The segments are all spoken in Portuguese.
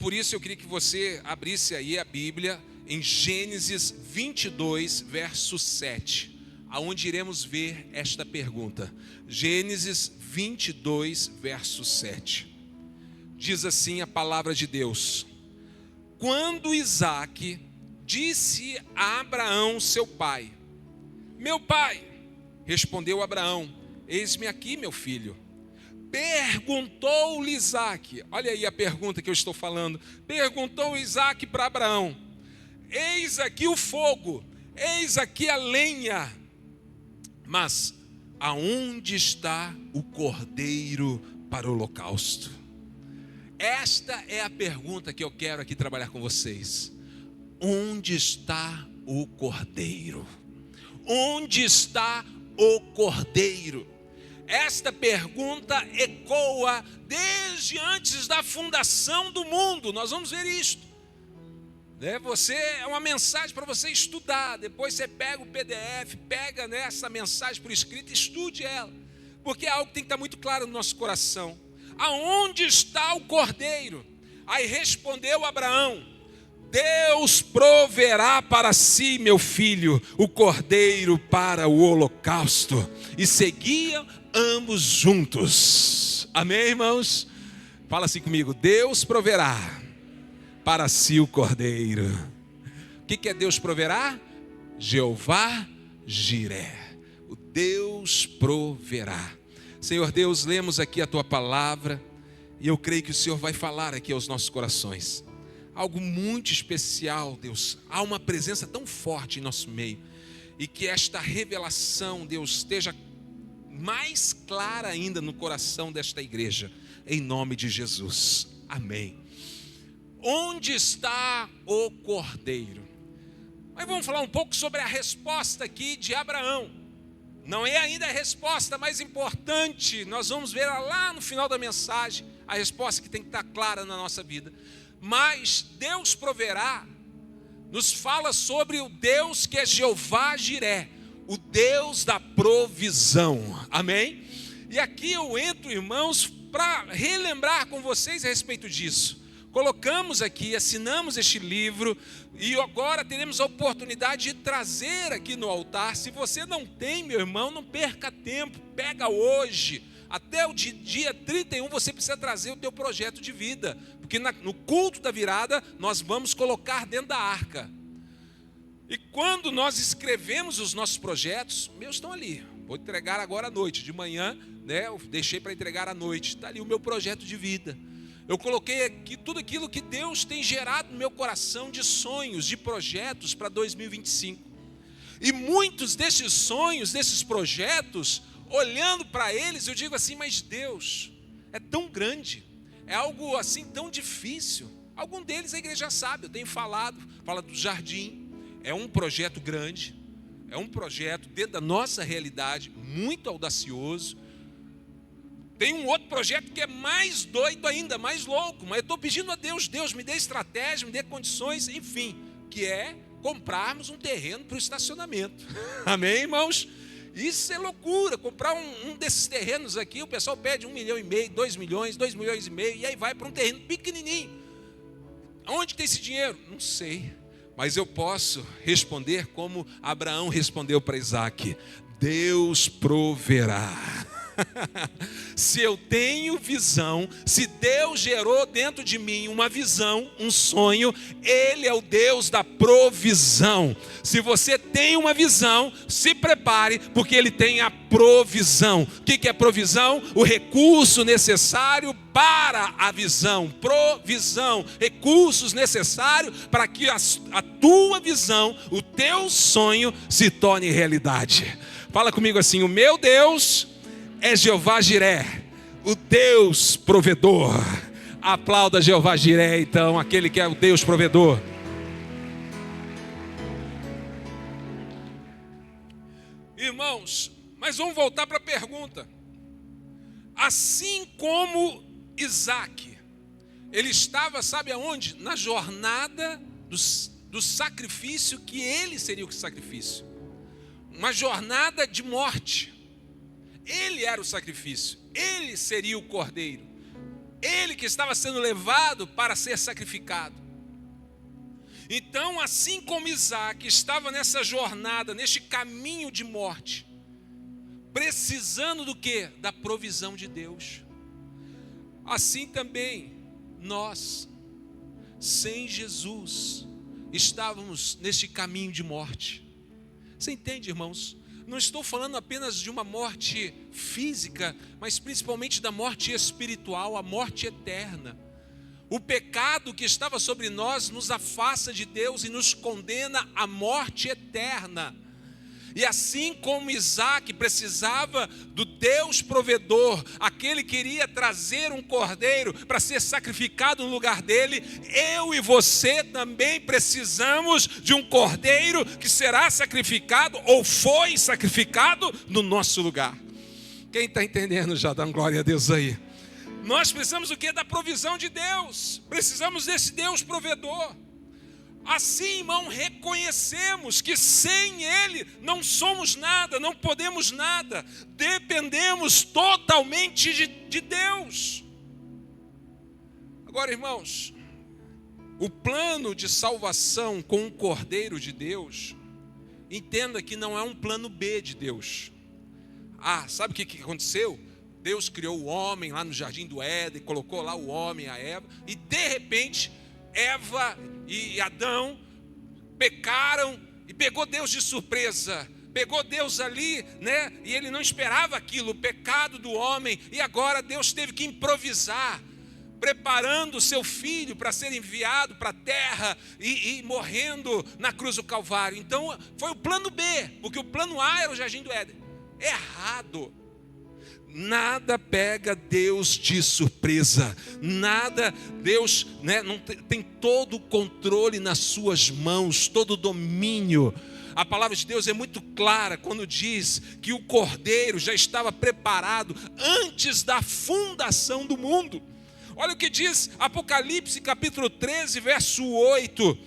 Por isso eu queria que você abrisse aí a Bíblia em Gênesis 22, verso 7, aonde iremos ver esta pergunta. Gênesis 22, verso 7. Diz assim a palavra de Deus: quando Isaque disse a Abraão, seu pai: meu pai, respondeu Abraão: eis-me aqui, meu filho. Perguntou-lhe Isaque, olha aí a pergunta que eu estou falando. Perguntou Isaque para Abraão: eis aqui o fogo, eis aqui a lenha, mas aonde está o cordeiro para o holocausto? Esta é a pergunta que eu quero aqui trabalhar com vocês. Onde está o cordeiro? Onde está o cordeiro? Esta pergunta ecoa desde antes da fundação do mundo. Nós vamos ver isto. Você é uma mensagem para você estudar. Depois você pega o PDF, pega essa mensagem por escrito e estude ela. Porque é algo que tem que estar muito claro no nosso coração. Aonde está o cordeiro? Aí respondeu Abraão: Deus proverá para si, meu filho, o cordeiro para o holocausto. E seguiam ambos juntos. Amém, irmãos? Fala assim comigo: Deus proverá para si o cordeiro. O que é Deus proverá? Jeová Jiré. O Deus proverá. Senhor Deus, lemos aqui a tua palavra e eu creio que o Senhor vai falar aqui aos nossos corações algo muito especial, Deus. Há uma presença tão forte em nosso meio e que esta revelação, Deus, esteja mais clara ainda no coração desta igreja, em nome de Jesus, amém. Onde está o cordeiro? Mas vamos falar um pouco sobre a resposta aqui de Abraão. Não é ainda a resposta mais importante, nós vamos ver lá no final da mensagem, a resposta que tem que estar clara na nossa vida. Mas Deus proverá, nos fala sobre o Deus que é Jeová Jiré, o Deus da provisão, amém? E aqui eu entro, irmãos, para relembrar com vocês a respeito disso. Colocamos aqui, assinamos este livro e agora teremos a oportunidade de trazer aqui no altar. Se você não tem, meu irmão, não perca tempo, pega hoje. Até o dia 31 você precisa trazer o teu projeto de vida, porque no culto da virada nós vamos colocar dentro da arca. E quando nós escrevemos os nossos projetos, meus estão ali. Vou entregar agora à noite, de manhã, eu deixei para entregar à noite. Está ali o meu projeto de vida. Eu coloquei aqui tudo aquilo que Deus tem gerado no meu coração de sonhos, de projetos para 2025. E muitos desses sonhos, desses projetos, olhando para eles, eu digo assim: mas Deus, é tão grande, é algo assim tão difícil. Algum deles a igreja sabe, eu tenho fala do jardim, é um projeto grande, é um projeto dentro da nossa realidade, muito audacioso. Tem um outro projeto que é mais doido ainda, mais louco, mas eu estou pedindo a Deus: Deus, me dê estratégia, me dê condições, enfim, que é comprarmos um terreno para o estacionamento. Amém, irmãos? Isso é loucura, comprar um desses terrenos aqui, o pessoal pede 1,5 milhão, 2 milhões, 2,5 milhões, e aí vai para um terreno pequenininho. Onde tem esse dinheiro? Não sei, mas eu posso responder como Abraão respondeu para Isaque: Deus proverá. Se eu tenho visão, se Deus gerou dentro de mim uma visão, um sonho, Ele é o Deus da provisão. Se você tem uma visão, se prepare, porque Ele tem a provisão. O que é provisão? O recurso necessário para a visão. Provisão, recursos necessários para que a tua visão, o teu sonho se torne realidade. Fala comigo assim: o meu Deus é Jeová Jiré, o Deus provedor. Aplauda Jeová Jiré, então, aquele que é o Deus provedor. Irmãos, mas vamos voltar para a pergunta. Assim como Isaque, ele estava, sabe aonde? Na jornada do sacrifício, que ele seria o sacrifício. Uma jornada de morte. Ele era o sacrifício, ele seria o cordeiro. Ele que estava sendo levado para ser sacrificado. Então, assim como Isaac estava nessa jornada, neste caminho de morte, precisando do quê? Da provisão de Deus. Assim também, nós, sem Jesus, estávamos neste caminho de morte. Você entende, irmãos? Não estou falando apenas de uma morte física, mas principalmente da morte espiritual, a morte eterna. O pecado que estava sobre nós nos afasta de Deus e nos condena à morte eterna. E assim como Isaac precisava do Deus provedor, aquele que iria trazer um cordeiro para ser sacrificado no lugar dele, eu e você também precisamos de um cordeiro que será sacrificado ou foi sacrificado no nosso lugar. Quem está entendendo já, dá glória a Deus aí. Nós precisamos do quê? Da provisão de Deus. Precisamos desse Deus provedor. Assim, irmão, reconhecemos que sem Ele não somos nada, não podemos nada, dependemos totalmente de Deus. Agora, irmãos, o plano de salvação com o Cordeiro de Deus, entenda que não é um plano B de Deus. Sabe o que aconteceu? Deus criou o homem lá no jardim do Éden, colocou lá o homem, a Eva, e de repente Eva e Adão pecaram e pegou Deus de surpresa. Pegou Deus ali, né? E ele não esperava aquilo, o pecado do homem. E agora Deus teve que improvisar, preparando o seu filho para ser enviado para a terra e morrendo na cruz do Calvário. Então foi o plano B, porque o plano A era o jardim do Éden. Errado. Nada pega Deus de surpresa, nada, Deus, né, não tem todo o controle nas suas mãos, todo o domínio. A palavra de Deus é muito clara quando diz que o cordeiro já estava preparado antes da fundação do mundo. Olha o que diz Apocalipse capítulo 13, verso 8.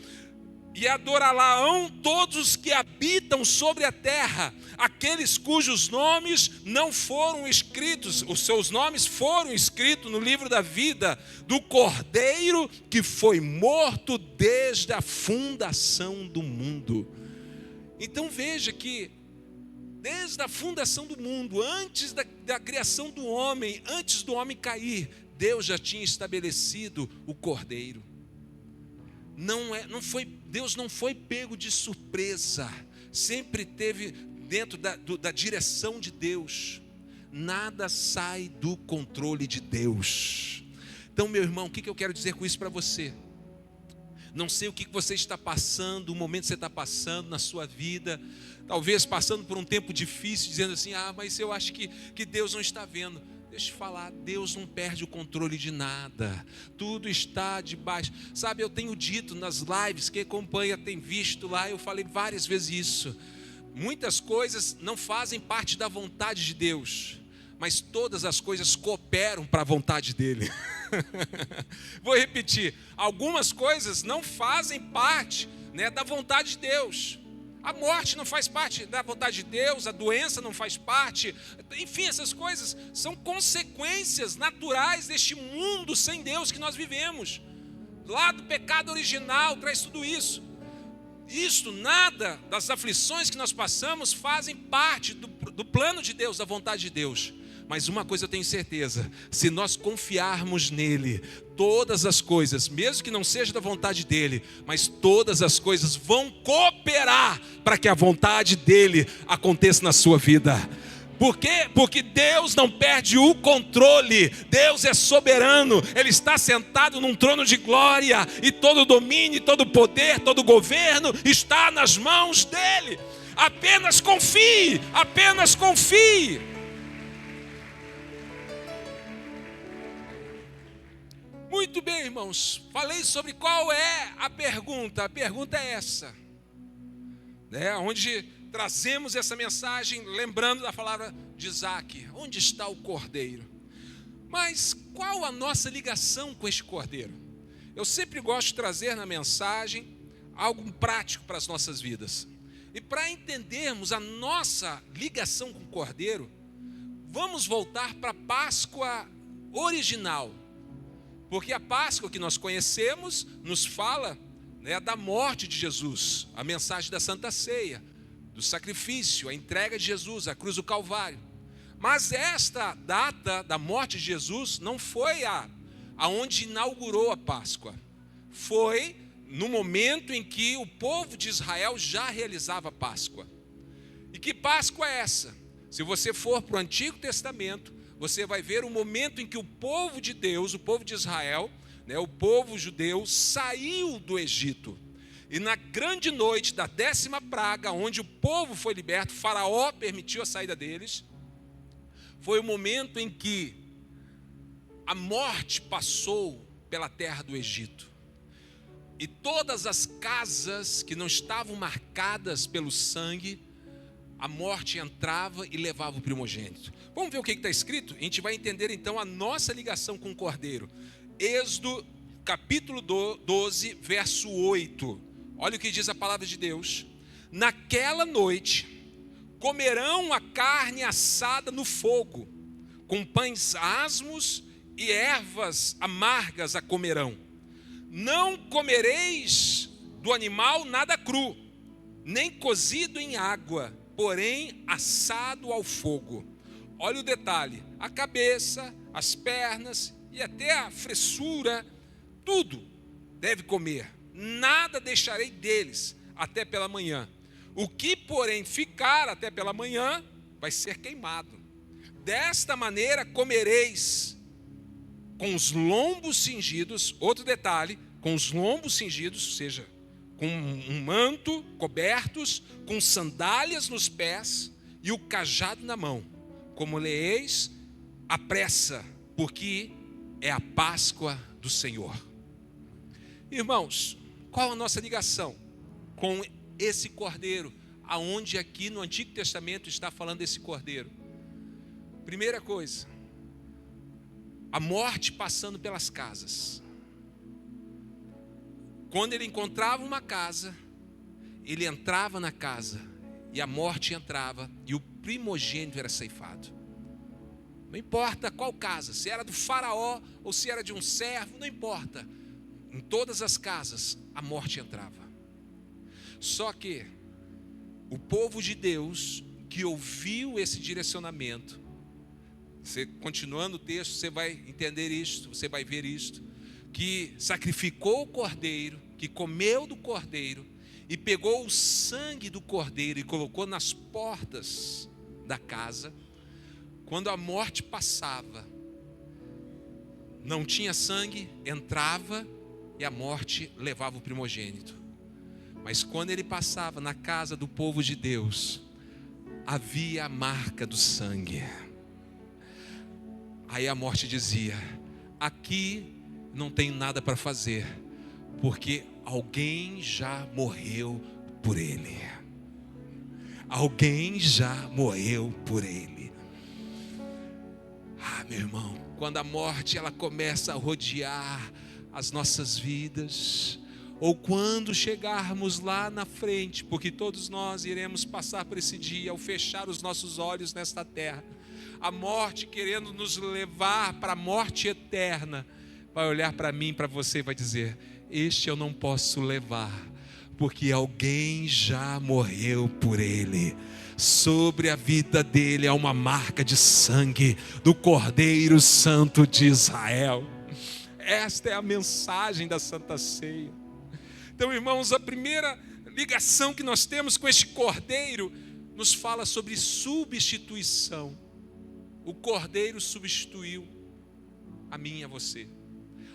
E adorá-la-ão todos os que habitam sobre a terra, aqueles cujos nomes não foram escritos, os seus nomes foram escritos no livro da vida do Cordeiro que foi morto desde a fundação do mundo. Então veja que desde a fundação do mundo, antes da criação do homem, antes do homem cair, Deus já tinha estabelecido o Cordeiro. Deus não foi pego de surpresa, sempre teve dentro da direção de Deus. Nada sai do controle de Deus. Então, meu irmão, o que eu quero dizer com isso para você? Não sei o que você está passando, o momento que você está passando na sua vida, talvez passando por um tempo difícil, dizendo assim, mas eu acho que Deus não está vendo. Deixa eu falar, Deus não perde o controle de nada, tudo está debaixo. Sabe, eu tenho dito nas lives, quem acompanha tem visto lá, eu falei várias vezes isso. Muitas coisas não fazem parte da vontade de Deus, mas todas as coisas cooperam para a vontade dEle. Vou repetir, algumas coisas não fazem parte, né, da vontade de Deus. A morte não faz parte da vontade de Deus, a doença não faz parte, enfim, essas coisas são consequências naturais deste mundo sem Deus que nós vivemos. Lá do pecado original traz tudo isso. Nada das aflições que nós passamos fazem parte do plano de Deus, da vontade de Deus. Mas uma coisa eu tenho certeza, se nós confiarmos nele, todas as coisas, mesmo que não seja da vontade dele, mas todas as coisas vão cooperar para que a vontade dele aconteça na sua vida. Por quê? Porque Deus não perde o controle, Deus é soberano, Ele está sentado num trono de glória, e todo o domínio, todo o poder, todo o governo está nas mãos dele. Apenas confie, apenas confie. Muito bem, irmãos, falei sobre qual é a pergunta é essa, né? Onde trazemos essa mensagem, lembrando da palavra de Isaac, onde está o cordeiro? Mas qual a nossa ligação com este cordeiro? Eu sempre gosto de trazer na mensagem algo prático para as nossas vidas, e para entendermos a nossa ligação com o cordeiro, vamos voltar para a Páscoa original. Porque a Páscoa que nós conhecemos nos fala, né, da morte de Jesus, a mensagem da Santa Ceia, do sacrifício, a entrega de Jesus, a cruz do Calvário. Mas esta data da morte de Jesus não foi aonde inaugurou a Páscoa. Foi no momento em que o povo de Israel já realizava a Páscoa. E que Páscoa é essa? Se você for para o Antigo Testamento, você vai ver o momento em que o povo de Deus, o povo de Israel, né, o povo judeu, saiu do Egito. E na grande noite da 10ª praga, onde o povo foi liberto, Faraó permitiu a saída deles, foi o momento em que a morte passou pela terra do Egito. E todas as casas que não estavam marcadas pelo sangue, a morte entrava e levava o primogênito. Vamos ver o que está escrito? A gente vai entender então a nossa ligação com o Cordeiro. Êxodo capítulo 12, verso 8. Olha o que diz a palavra de Deus. Naquela noite comerão a carne assada no fogo, com pães asmos e ervas amargas a comerão. Não comereis do animal nada cru, nem cozido em água, porém assado ao fogo. Olha o detalhe, a cabeça, as pernas e até a fressura, tudo deve comer. Nada deixarei deles até pela manhã. O que, porém, ficar até pela manhã, vai ser queimado. Desta maneira comereis com os lombos cingidos, outro detalhe, com os lombos cingidos, ou seja, com um manto, cobertos, com sandálias nos pés e o cajado na mão, como leeis à pressa, porque é a Páscoa do Senhor. Irmãos, qual a nossa ligação com esse cordeiro, aonde aqui no Antigo Testamento está falando desse cordeiro? Primeira coisa, a morte passando pelas casas. Quando ele encontrava uma casa, ele entrava na casa e a morte entrava e o primogênito era ceifado. Não importa qual casa, se era do faraó ou se era de um servo, não importa. Em todas as casas a morte entrava. Só que o povo de Deus que ouviu esse direcionamento, você continuando o texto, você vai entender isto, você vai ver isto, que sacrificou o cordeiro, que comeu do cordeiro e pegou o sangue do cordeiro e colocou nas portas da casa. Quando a morte passava, não tinha sangue, entrava e a morte levava o primogênito. Mas quando ele passava na casa do povo de Deus, havia a marca do sangue. Aí a morte dizia: aqui não tenho nada para fazer, porque alguém já morreu por ele. Alguém já morreu por ele. Ah, meu irmão, quando a morte ela começa a rodear as nossas vidas, ou quando chegarmos lá na frente, porque todos nós iremos passar por esse dia ao fechar os nossos olhos nesta terra, a morte querendo nos levar para a morte eterna, vai olhar para mim, para você e vai dizer: este eu não posso levar, porque alguém já morreu por ele. Sobre a vida dele há uma marca de sangue do Cordeiro Santo de Israel. Esta é a mensagem da Santa Ceia. Então, irmãos, a primeira ligação que nós temos com este cordeiro nos fala sobre substituição. O cordeiro substituiu a mim e a você.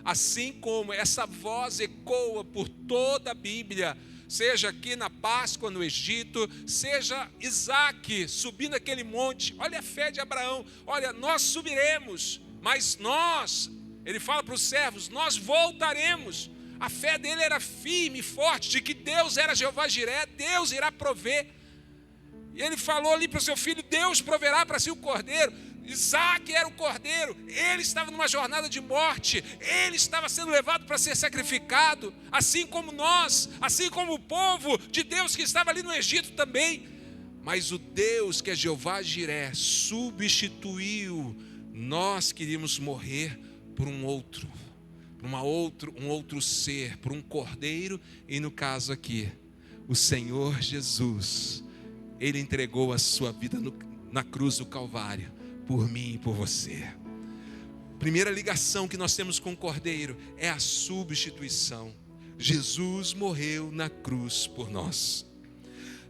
Assim como essa voz ecoa por toda a Bíblia, seja aqui na Páscoa no Egito, seja Isaac subindo aquele monte. Olha a fé de Abraão: olha, nós subiremos, mas nós, ele fala para os servos, nós voltaremos. A fé dele era firme e forte, de que Deus era Jeová Jiré, Deus irá prover. E ele falou ali para o seu filho: Deus proverá para si o cordeiro. Isaac era o cordeiro, ele estava numa jornada de morte, ele estava sendo levado para ser sacrificado, assim como nós, assim como o povo de Deus que estava ali no Egito também. Mas o Deus que é Jeová Jiré substituiu. Nós queríamos morrer por um outro, por um outro ser, por um cordeiro, e no caso aqui, o Senhor Jesus, Ele entregou a sua vida na cruz do Calvário, por mim e por você. Primeira ligação que nós temos com o cordeiro é a substituição. Jesus morreu na cruz por nós.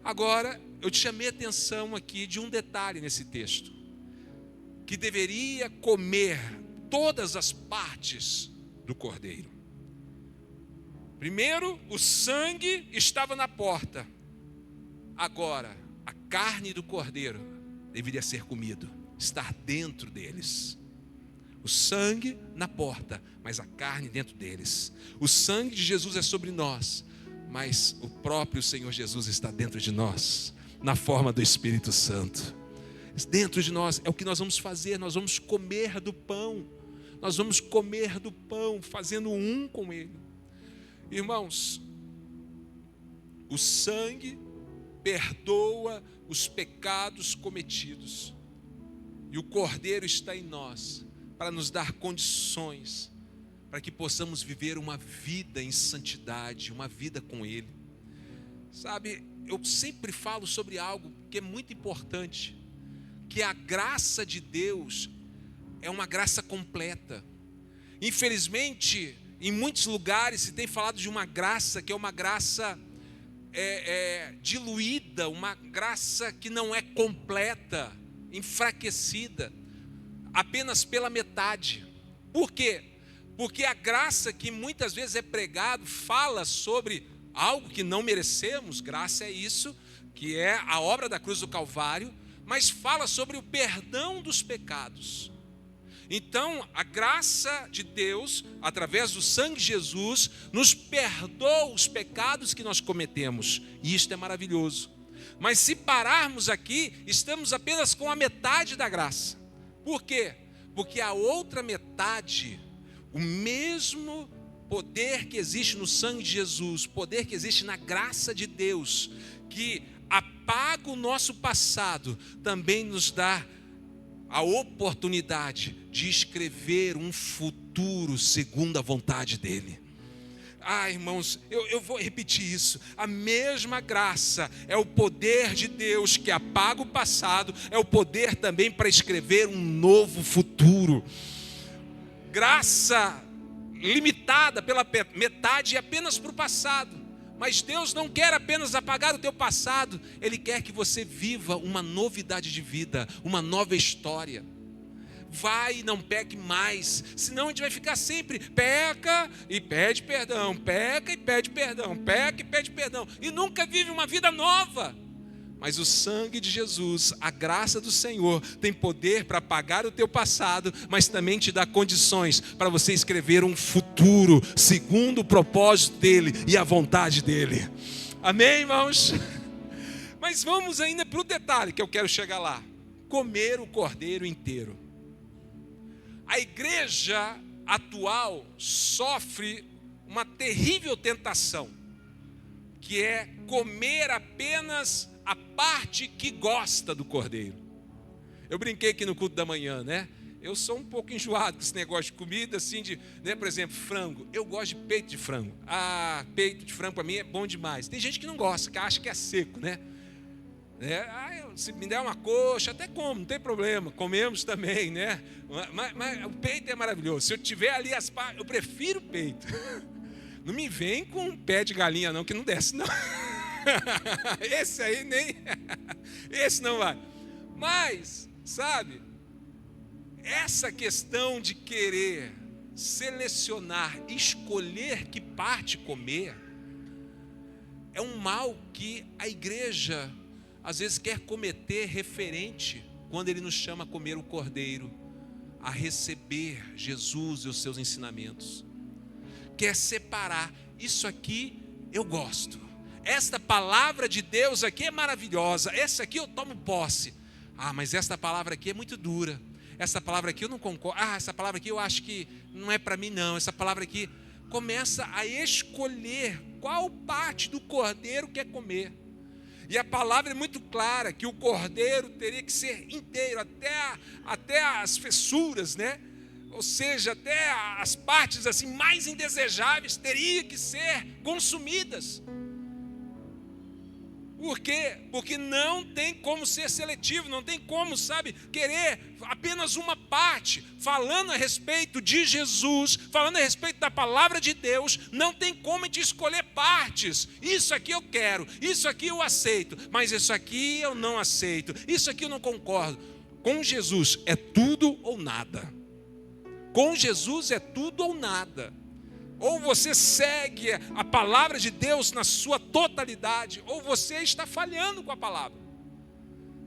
Agora, eu te chamei a atenção aqui de um detalhe nesse texto, que deveria comer todas as partes do cordeiro. Primeiro, o sangue estava na porta. Agora, a carne do cordeiro deveria ser comido, estar dentro deles. O sangue na porta, mas a carne dentro deles. O sangue de Jesus é sobre nós, mas o próprio Senhor Jesus está dentro de nós, na forma do Espírito Santo. Dentro de nós é o que nós vamos fazer, nós vamos comer do pão. Nós vamos comer do pão, fazendo um com Ele. Irmãos, o sangue perdoa os pecados cometidos. E o Cordeiro está em nós, para nos dar condições, para que possamos viver uma vida em santidade, uma vida com Ele. Sabe, eu sempre falo sobre algo que é muito importante, que a graça de Deus é uma graça completa. Infelizmente, em muitos lugares se tem falado de uma graça que é uma graça diluída, uma graça que não é completa, enfraquecida, apenas pela metade. Por quê? Porque a graça que muitas vezes é pregado fala sobre algo que não merecemos. Graça é isso, que é a obra da cruz do Calvário, mas fala sobre o perdão dos pecados. Então, a graça de Deus, através do sangue de Jesus, nos perdoa os pecados que nós cometemos. E isto é maravilhoso. Mas se pararmos aqui, estamos apenas com a metade da graça. Por quê? Porque a outra metade, o mesmo poder que existe no sangue de Jesus, poder que existe na graça de Deus, que apaga o nosso passado, também nos dá a oportunidade de escrever um futuro segundo a vontade dEle. Irmãos, eu vou repetir isso. A mesma graça é o poder de Deus que apaga o passado, é o poder também para escrever um novo futuro. Graça limitada pela metade e apenas para o passado. Mas Deus não quer apenas apagar o teu passado, Ele quer que você viva uma novidade de vida, uma nova história. Vai e não peque mais, senão a gente vai ficar sempre, peca e pede perdão, peca e pede perdão, peca e pede perdão, e nunca vive uma vida nova. Mas o sangue de Jesus, a graça do Senhor, tem poder para apagar o teu passado, mas também te dá condições para você escrever um futuro, segundo o propósito dEle e a vontade dEle. Amém, irmãos? Mas vamos ainda para o detalhe que eu quero chegar lá. Comer o cordeiro inteiro. A igreja atual sofre uma terrível tentação, que é comer apenas a parte que gosta do cordeiro. Eu brinquei aqui no culto da manhã, né? Eu sou um pouco enjoado com esse negócio de comida, assim, né? Por exemplo, frango. Eu gosto de peito de frango. Peito de frango para mim é bom demais. Tem gente que não gosta, que acha que é seco, né? Se me der uma coxa, até como, não tem problema. Comemos também, né? Mas o peito é maravilhoso. Se eu tiver ali as partes, eu prefiro o peito. Não me vem com pé de galinha não, que não desce não. Esse aí nem... Esse não vai. Mas, sabe, essa questão de querer selecionar, escolher que parte comer, é um mal que a igreja às vezes quer cometer referente quando Ele nos chama a comer o cordeiro, a receber Jesus e os seus ensinamentos. Quer separar, isso aqui eu gosto, esta palavra de Deus aqui é maravilhosa, essa aqui eu tomo posse. Mas esta palavra aqui é muito dura, essa palavra aqui eu não concordo, essa palavra aqui eu acho que não é para mim não, essa palavra aqui. Começa a escolher qual parte do cordeiro quer comer. E a palavra é muito clara, que o cordeiro teria que ser inteiro, até as fissuras, né? ou seja, até as partes assim mais indesejáveis teriam que ser consumidas. Por quê? Porque não tem como ser seletivo, não tem como, querer apenas uma parte, falando a respeito de Jesus, falando a respeito da palavra de Deus, não tem como a gente escolher partes. Isso aqui eu quero, isso aqui eu aceito, mas isso aqui eu não aceito, isso aqui eu não concordo. Com Jesus é tudo ou nada. Com Jesus é tudo ou nada. Ou você segue a palavra de Deus na sua totalidade, ou você está falhando com a palavra.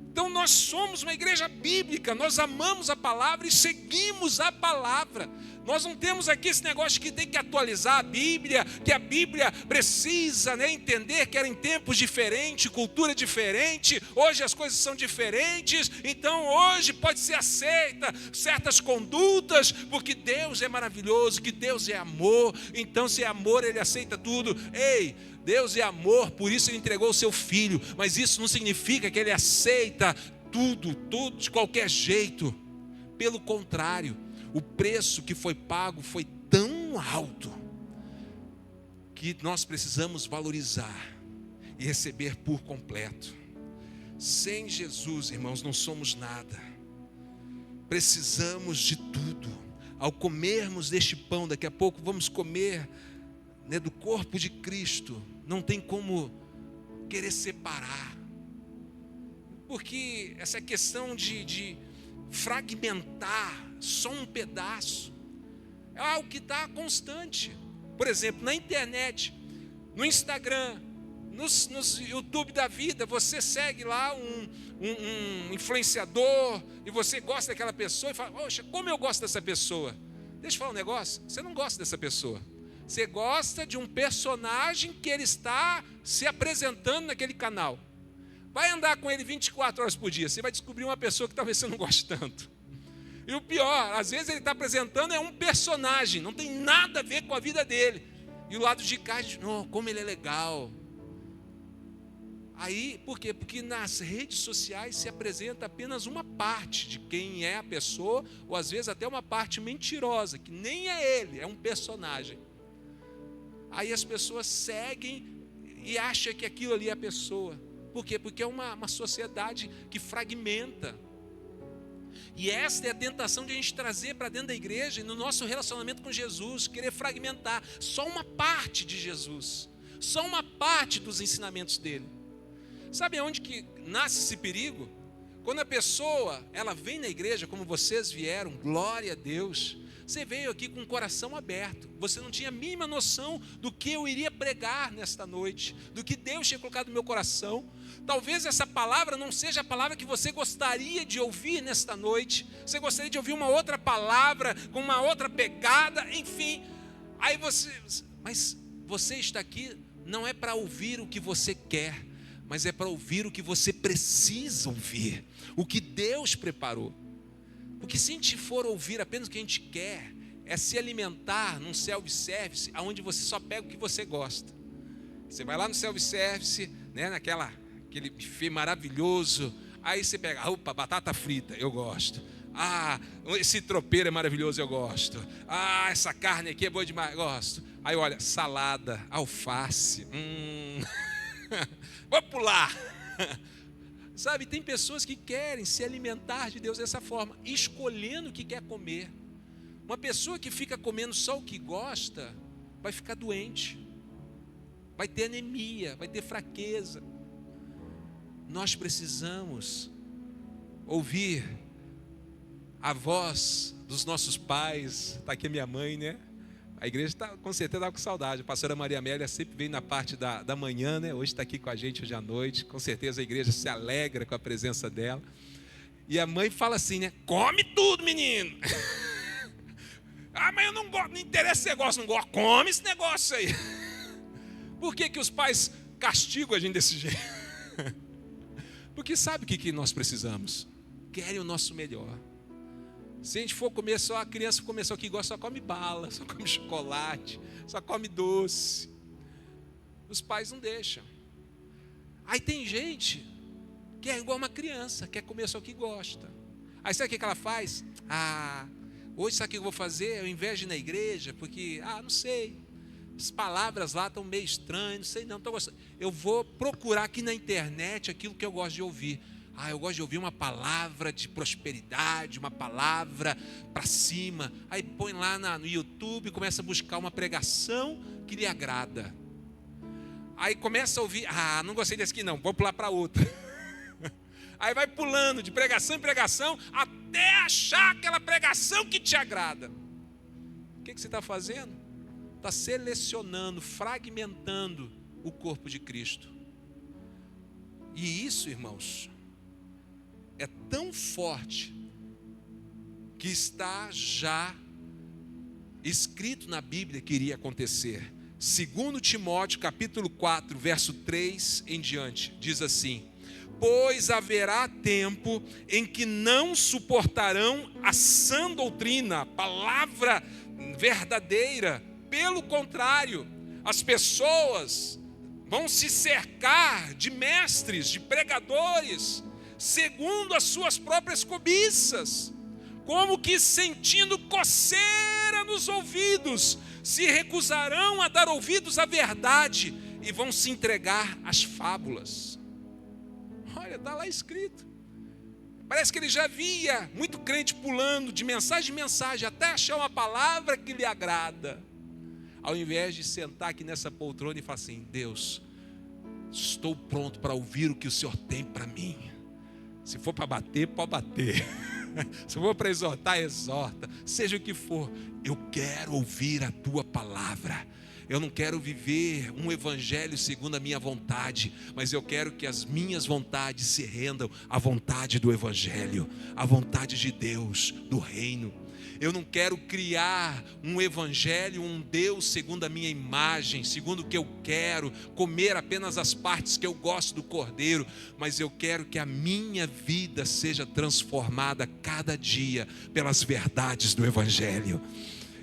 Então nós somos uma igreja bíblica, nós amamos a palavra e seguimos a palavra. Nós não temos aqui esse negócio que tem que atualizar a Bíblia, que a Bíblia precisa, entender que era em tempos diferentes, cultura diferente, hoje as coisas são diferentes, então hoje pode ser aceita certas condutas, porque Deus é maravilhoso, que Deus é amor, então se é amor Ele aceita tudo. Ei, Deus é amor, por isso Ele entregou o seu Filho, mas isso não significa que Ele aceita tudo de qualquer jeito. Pelo contrário, o preço que foi pago foi tão alto que nós precisamos valorizar e receber por completo. Sem Jesus, irmãos, não somos nada. Precisamos de tudo. Ao comermos deste pão, daqui a pouco vamos comer, do corpo de Cristo. Não tem como querer separar. Porque essa questão de fragmentar só um pedaço é algo que está constante. Por exemplo, na internet, no Instagram, nos YouTube da vida, você segue lá um influenciador e você gosta daquela pessoa e fala: poxa, como eu gosto dessa pessoa. Deixa eu falar um negócio, você não gosta dessa pessoa, você gosta de um personagem que ele está se apresentando naquele canal. Vai andar com ele 24 horas por dia, você vai descobrir uma pessoa que talvez você não goste tanto. E o pior, às vezes ele está apresentando um personagem, não tem nada a ver com a vida dele. E o lado de cá diz: não, como ele é legal. Aí, por quê? Porque nas redes sociais se apresenta apenas uma parte de quem é a pessoa, ou às vezes até uma parte mentirosa, que nem é ele, é um personagem. Aí as pessoas seguem e acham que aquilo ali é a pessoa. Por quê? Porque é uma sociedade que fragmenta. E esta é a tentação de a gente trazer para dentro da igreja e no nosso relacionamento com Jesus, querer fragmentar só uma parte de Jesus, só uma parte dos ensinamentos dele. Sabe aonde que nasce esse perigo? Quando a pessoa, ela vem na igreja como vocês vieram, glória a Deus, você veio aqui com o coração aberto, você não tinha a mínima noção do que eu iria pregar nesta noite, do que Deus tinha colocado no meu coração. Talvez essa palavra não seja a palavra que você gostaria de ouvir nesta noite, você gostaria de ouvir uma outra palavra, com uma outra pegada, enfim. Mas você está aqui não é para ouvir o que você quer, mas é para ouvir o que você precisa ouvir, o que Deus preparou. Porque se a gente for ouvir apenas o que a gente quer, é se alimentar num self-service, onde você só pega o que você gosta. Você vai lá no self-service, aquele buffet maravilhoso, aí você pega, opa, batata frita, eu gosto. Ah, esse tropeiro é maravilhoso, eu gosto. Ah, essa carne aqui é boa demais, eu gosto. Aí olha, salada, alface, vou pular. Sabe, tem pessoas que querem se alimentar de Deus dessa forma, escolhendo o que quer comer. Uma pessoa que fica comendo só o que gosta, vai ficar doente, vai ter anemia, vai ter fraqueza. Nós precisamos ouvir a voz dos nossos pais. Está aqui a minha mãe, né? A igreja com certeza está com saudade. A pastora Maria Amélia sempre vem na parte da manhã, né? Hoje está aqui com a gente hoje à noite. Com certeza a igreja se alegra com a presença dela. E a mãe fala assim, né? Come tudo, menino. Ah, mas eu não gosto, não interessa esse negócio, não gosto. Come esse negócio aí. Por que os pais castigam a gente desse jeito? Porque sabe o que nós precisamos? Querem o nosso melhor. Se a gente for comer só, a criança começou aqui igual, só come bala, só come chocolate, só come doce. Os pais não deixam. Aí tem gente que é igual uma criança, quer comer só o que gosta. Aí sabe o que ela faz? Ah, Hoje sabe o que eu vou fazer? Ao invés de ir na igreja, porque, não sei, as palavras lá estão meio estranhas, não sei não, estou gostando. Eu vou procurar aqui na internet aquilo que eu gosto de ouvir. Eu gosto de ouvir uma palavra de prosperidade, uma palavra para cima. Aí põe lá no YouTube e começa a buscar uma pregação que lhe agrada. Aí começa a ouvir, não gostei desse aqui não, vou pular para outra. Aí vai pulando de pregação em pregação até achar aquela pregação que te agrada. O que você está fazendo? Está selecionando, fragmentando o corpo de Cristo. E isso, irmãos, é tão forte que está já escrito na Bíblia que iria acontecer. 2 Timóteo capítulo 4, verso 3 em diante, diz assim: pois haverá tempo em que não suportarão a sã doutrina, a palavra verdadeira. Pelo contrário, as pessoas vão se cercar de mestres, de pregadores, segundo as suas próprias cobiças, como que sentindo coceira nos ouvidos, se recusarão a dar ouvidos à verdade e vão se entregar às fábulas. Olha, está lá escrito. Parece que ele já via muito crente pulando de mensagem em mensagem até achar uma palavra que lhe agrada, ao invés de sentar aqui nessa poltrona e falar assim: Deus, estou pronto para ouvir o que o Senhor tem para mim. Se for para bater, pode bater. Se for para exortar, exorta. Seja o que for, eu quero ouvir a tua palavra. Eu não quero viver um evangelho segundo a minha vontade, mas eu quero que as minhas vontades se rendam à vontade do evangelho, à vontade de Deus, do reino. Eu não quero criar um evangelho, um Deus segundo a minha imagem, segundo o que eu quero, comer apenas as partes que eu gosto do cordeiro, mas eu quero que a minha vida seja transformada cada dia pelas verdades do evangelho.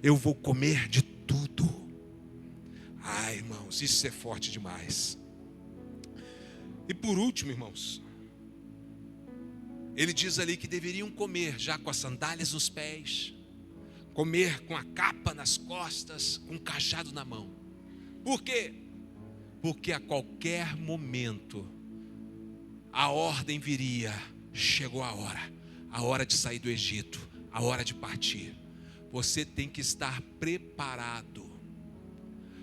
Eu vou comer de tudo. Irmãos, isso é forte demais. E por último, irmãos, ele diz ali que deveriam comer já com as sandálias nos pés, comer com a capa nas costas, com um cajado na mão. Por quê? Porque a qualquer momento a ordem viria. Chegou a hora de sair do Egito, a hora de partir. Você tem que estar preparado.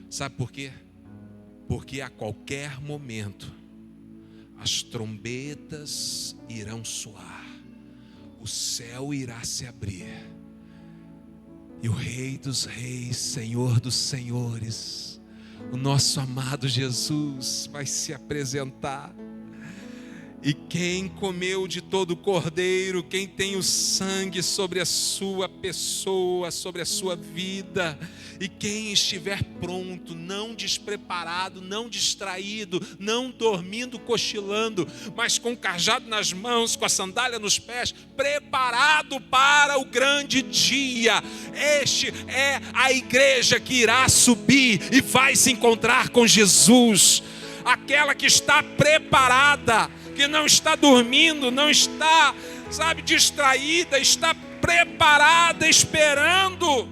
Sabe por quê? Porque a qualquer momento as trombetas irão soar, o céu irá se abrir, e o Rei dos Reis, Senhor dos Senhores, o nosso amado Jesus vai se apresentar. E quem comeu de todo o cordeiro, quem tem o sangue sobre a sua pessoa, sobre a sua vida, e quem estiver pronto, não despreparado, não distraído, não dormindo, cochilando, mas com o cajado nas mãos, com a sandália nos pés, preparado para o grande dia. Este é a igreja que irá subir e vai se encontrar com Jesus. Aquela que está preparada, que não está dormindo, não está, distraída, está preparada, esperando.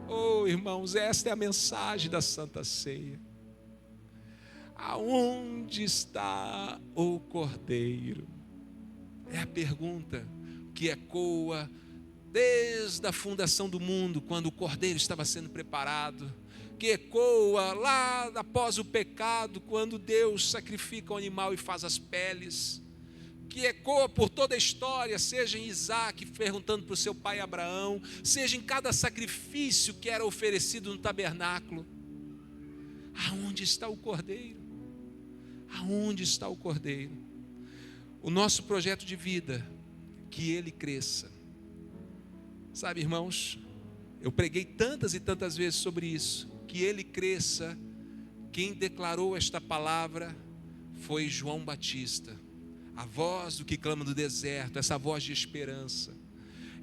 Oh, irmãos, esta é a mensagem da Santa Ceia. Aonde está o Cordeiro? É a pergunta que ecoa desde a fundação do mundo, quando o Cordeiro estava sendo preparado, que ecoa lá após o pecado, quando Deus sacrifica o animal e faz as peles, que ecoa por toda a história, seja em Isaac perguntando para o seu pai Abraão, seja em cada sacrifício que era oferecido no tabernáculo. Aonde está o Cordeiro? Aonde está o Cordeiro? O nosso projeto de vida, que ele cresça. Sabe, irmãos, eu preguei tantas e tantas vezes sobre isso, que ele cresça. Quem declarou esta palavra foi João Batista, a voz do que clama do deserto, essa voz de esperança,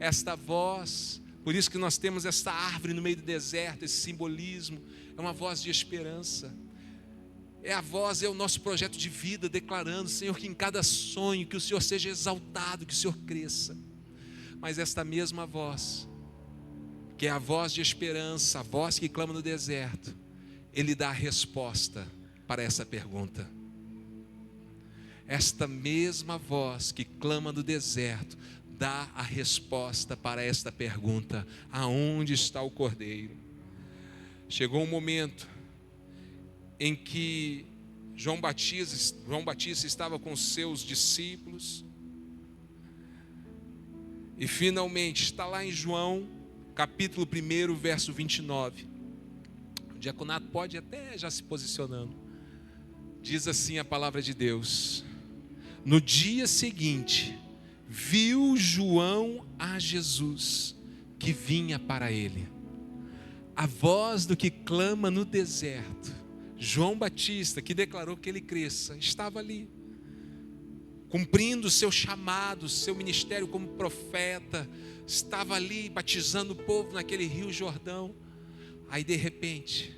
esta voz, por isso que nós temos esta árvore no meio do deserto, esse simbolismo, é uma voz de esperança, é a voz, é o nosso projeto de vida, declarando, Senhor, que em cada sonho, que o Senhor seja exaltado, que o Senhor cresça. Mas esta mesma voz que é a voz de esperança, a voz que clama no deserto, ele dá a resposta para essa pergunta. Esta mesma voz que clama no deserto dá a resposta para esta pergunta: aonde está o cordeiro? Chegou um momento em que João Batista estava com seus discípulos, e finalmente está lá em João, capítulo 1, verso 29. O diaconato pode até já se posicionando. Diz assim a palavra de Deus: no dia seguinte, viu João a Jesus, que vinha para ele. A voz do que clama no deserto. João Batista, que declarou que ele cresça, estava ali, cumprindo o seu chamado, seu ministério como profeta, estava ali batizando o povo naquele rio Jordão. Aí de repente,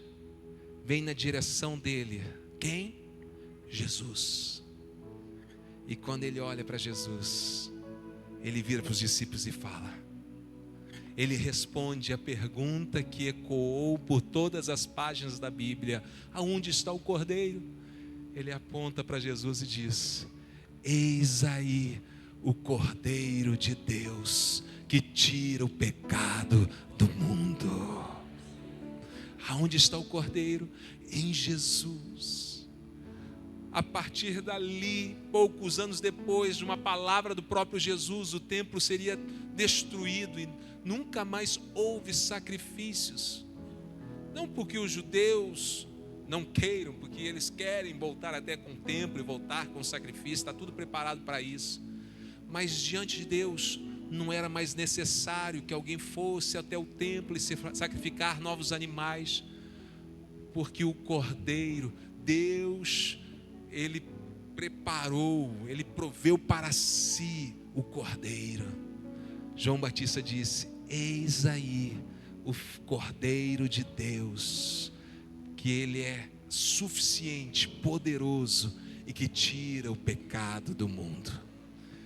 vem na direção dele, quem? Jesus. E quando ele olha para Jesus, ele vira para os discípulos e fala, ele responde a pergunta que ecoou por todas as páginas da Bíblia: aonde está o cordeiro? Ele aponta para Jesus e diz: eis aí o cordeiro de Deus, que tira o pecado do mundo. Aonde está o cordeiro? Em Jesus. A partir dali, poucos anos depois de uma palavra do próprio Jesus, o templo seria destruído e nunca mais houve sacrifícios. Não porque os judeus não queiram, porque eles querem voltar até com o templo e voltar com o sacrifício, está tudo preparado para isso. Mas diante de Deus não era mais necessário que alguém fosse até o templo e sacrificar novos animais, porque o cordeiro, Deus, ele preparou, ele proveu para si o cordeiro. João Batista disse: eis aí o cordeiro de Deus, que ele é suficiente, poderoso e que tira o pecado do mundo.